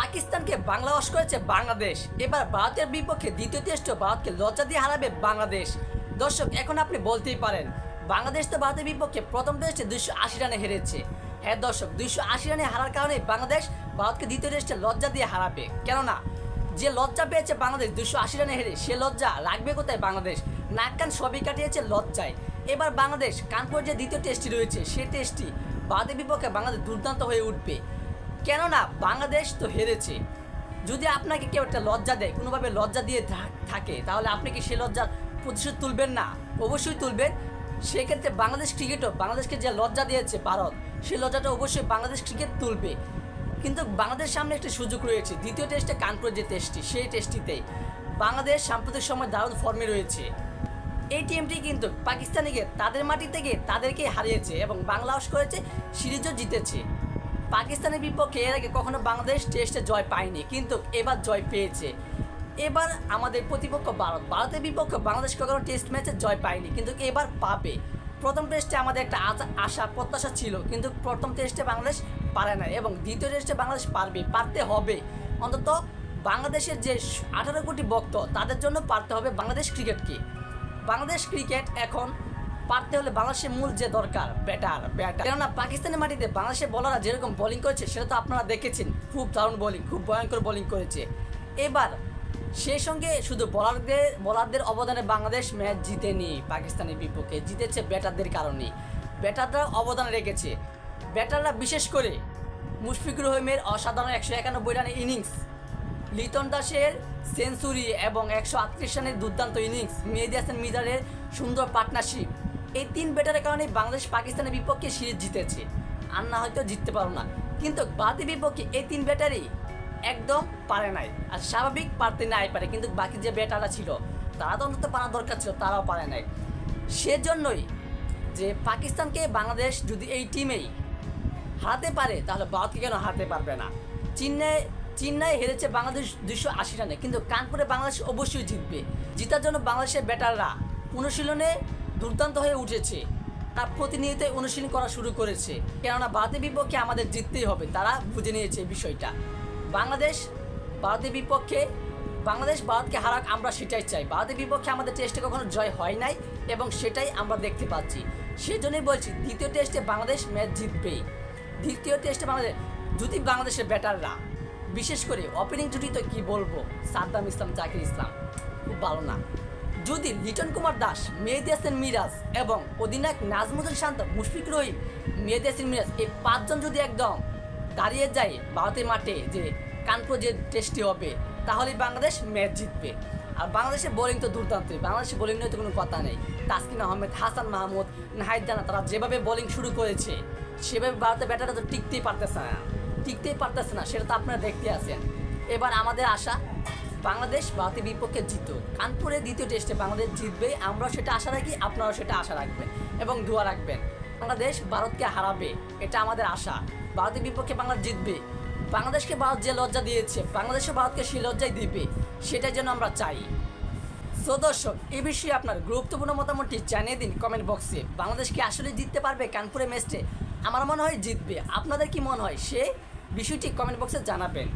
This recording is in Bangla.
পাকিস্তানকে বাংলা ওয়াশ করেছে বাংলাদেশ। এবার ভারতের বিপক্ষে দ্বিতীয় টেস্টে ভারতকে লজ্জা দিয়ে হারাবে বাংলাদেশ। দর্শক, এখন আপনি বলতেই পারেন বাংলাদেশ তো ভারতের বিপক্ষে প্রথম টেস্টে 280 রানে হেরেছে। হ্যাঁ দর্শক, 280 রানে হারার কারণে বাংলাদেশ ভারতকে দ্বিতীয় টেস্টে লজ্জা দিয়ে হারাবে। কেননা যে লজ্জা পেয়েছে বাংলাদেশ 280 রানে হেরে, সে লজ্জা রাখবে কোথায় বাংলাদেশ? নাক কান সবই কাটিয়েছে লজ্জায়। এবার বাংলাদেশ কানপুর যে দ্বিতীয় টেস্টটি রয়েছে, সেই টেস্টটি ভারতের বিপক্ষে বাংলাদেশ দুর্দান্ত হয়ে উঠবে। কেননা বাংলাদেশ তো হেরেছে। যদি আপনাকে কেউ একটা লজ্জা দেয়, কোনোভাবে লজ্জা দিয়ে থাকে, তাহলে আপনি কি সে লজ্জার প্রতিশোধ তুলবেন না? অবশ্যই তুলবেন। সেক্ষেত্রে বাংলাদেশ ক্রিকেটও বাংলাদেশকে যে লজ্জা দিয়েছে ভারত, সেই লজ্জাটা অবশ্যই বাংলাদেশ ক্রিকেট তুলবে। কিন্তু বাংলাদেশের সামনে একটি সুযোগ রয়েছে। দ্বিতীয় টেস্টে কানপুরের যে টেস্টটি, সেই টেস্টটিতেই বাংলাদেশ সাম্প্রতিক সময় দারুণ ফর্মে রয়েছে। এই টিমটি কিন্তু পাকিস্তানিকে তাদের মাটি থেকে তাদেরকে হারিয়েছে এবং বাংলা ওয়াশ করেছে, সিরিজও জিতেছে। পাকিস্তানের বিপক্ষে এর আগে কখনো বাংলাদেশ টেস্টে জয় পায়নি, কিন্তু এবার জয় পেয়েছে। এবার আমাদের প্রতিপক্ষ ভারতের বিপক্ষে বাংলাদেশ কখনো টেস্ট ম্যাচে জয় পায়নি, কিন্তু এবার পাবে। প্রথম টেস্টে আমাদের একটা আশা প্রত্যাশা ছিল, কিন্তু প্রথম টেস্টে বাংলাদেশ পারে না এবং দ্বিতীয় টেস্টে বাংলাদেশ পারতে হবে। অন্তত বাংলাদেশের যে 18 কোটি ভক্ত, তাদের জন্য পারতে হবে বাংলাদেশ ক্রিকেটকে। বাংলাদেশ ক্রিকেট এখন পারতে হলে বাংলাদেশের মূল যে দরকার ব্যাটার। কেননা পাকিস্তানের মাটিতে বাংলাদেশের বলাররা যেরকম বোলিং করেছে, সেটা তো আপনারা দেখেছেন। খুব দারুণ বোলিং, খুব ভয়ঙ্কর বোলিং করেছে। এবার সেই সঙ্গে শুধু বলারদের অবদানে বাংলাদেশ ম্যাচ জিতেনি পাকিস্তানের বিপক্ষে, জিতেছে ব্যাটারদের কারণে। ব্যাটাররা অবদান রেখেছে। ব্যাটাররা বিশেষ করে মুশফিকুর রহিমের অসাধারণ 191 রানের ইনিংস, লিটন দাসের সেঞ্চুরি এবং 138 রানের দুর্দান্ত ইনিংস, মেহেদী হাসান মিরাজের সুন্দর পার্টনারশিপ, এই 3 ব্যাটারের কারণে বাংলাদেশ পাকিস্তানের বিপক্ষে সিরিজ জিতেছে। আর না হয়তো জিততে পারো না। কিন্তু ভারতের বিপক্ষে এই 3 ব্যাটারই একদম পারে নাই। আর স্বাভাবিক পারতে নাই পারে, কিন্তু বাকি যে ব্যাটাররা ছিল তারা তো অন্তত পারার দরকার ছিল, তারাও পারে নাই। সেজন্যই যে পাকিস্তানকে বাংলাদেশ যদি এই টিমেই হারাতে পারে, তাহলে ভারতকে কেন হারাতে পারবে না? চেন্নাই হেরেছে বাংলাদেশ 280 রানে, কিন্তু কানপুরে বাংলাদেশ অবশ্যই জিতবে। জেতার জন্য বাংলাদেশের ব্যাটাররা অনুশীলনে দুর্দান্ত হয়ে উঠেছে। তারা প্রতিনিয়তই অনুশীলন করা শুরু করেছে। কেননা ভারতের বিপক্ষে আমাদের জিততেই হবে, তারা বুঝে নিয়েছে বিষয়টা। বাংলাদেশ ভারতকে হারাক, আমরা সেটাই চাই। ভারতের বিপক্ষে আমাদের টেস্টে কখনো জয় হয় নাই এবং সেটাই আমরা দেখতে পাচ্ছি। সেজন্যই বলছি দ্বিতীয় টেস্টে বাংলাদেশ ম্যাচ জিতবেই। দ্বিতীয় টেস্টে যদি বাংলাদেশের ব্যাটাররা, বিশেষ করে ওপেনিং জুটি তো কী বলবো, সাদ্দাম ইসলাম, জাকির ইসলাম খুব ভালো না। যদি লিটন কুমার দাস, মেহেদী হাসান মিরাজ এবং অধিনায়ক নাজমুদ্দিন শান্ত, মুশফিকুর রহিম, মেহেদী হাসান মিরাজ, এই 5 জন যদি একদম দাঁড়িয়ে যায় ভারতের মাঠে, যে কানপুর যে টেস্টটি হবে, তাহলেই বাংলাদেশ ম্যাচ জিতবে। আর বাংলাদেশের বোলিং তো দুর্দান্ত। বাংলাদেশের বোলিং নিয়ে তো কোনো কথা নেই। তাসকিন আহমেদ, হাসান মাহমুদ, নাহিদ রানা, তারা যেভাবে বোলিং শুরু করেছে, সেভাবে ভারতের ব্যাটাররা তো টিকতেই পারতেছে না, সেটা তো আপনারা দেখতে আছেন। এবার আমাদের আশা বাংলাদেশ ভারতের বিপক্ষে জিতুক। কানপুরে দ্বিতীয় টেস্টে বাংলাদেশ জিতবে, আমরাও সেটা আশা রাখি, আপনারাও সেটা আশা রাখবেন এবং দোয়া রাখবেন। বাংলাদেশ ভারতকে হারাবে, এটা আমাদের আশা। ভারতের বিপক্ষে বাংলাদেশ জিতবে। বাংলাদেশকে ভারত যে লজ্জা দিয়েছে, বাংলাদেশও ভারতকে সেই লজ্জাই দিবে, সেটাই যেন আমরা চাই। সো দর্শক, এই বিষয়ে আপনার গুরুত্বপূর্ণ মতামতটি জানিয়ে দিন কমেন্ট বক্সে। বাংলাদেশ কি আসলে জিততে পারবে কানপুরে ম্যাচে? আমার মনে হয় জিতবে। আপনাদের কি মনে হয়, সে বিষয়টি কমেন্ট বক্সে জানাবেন।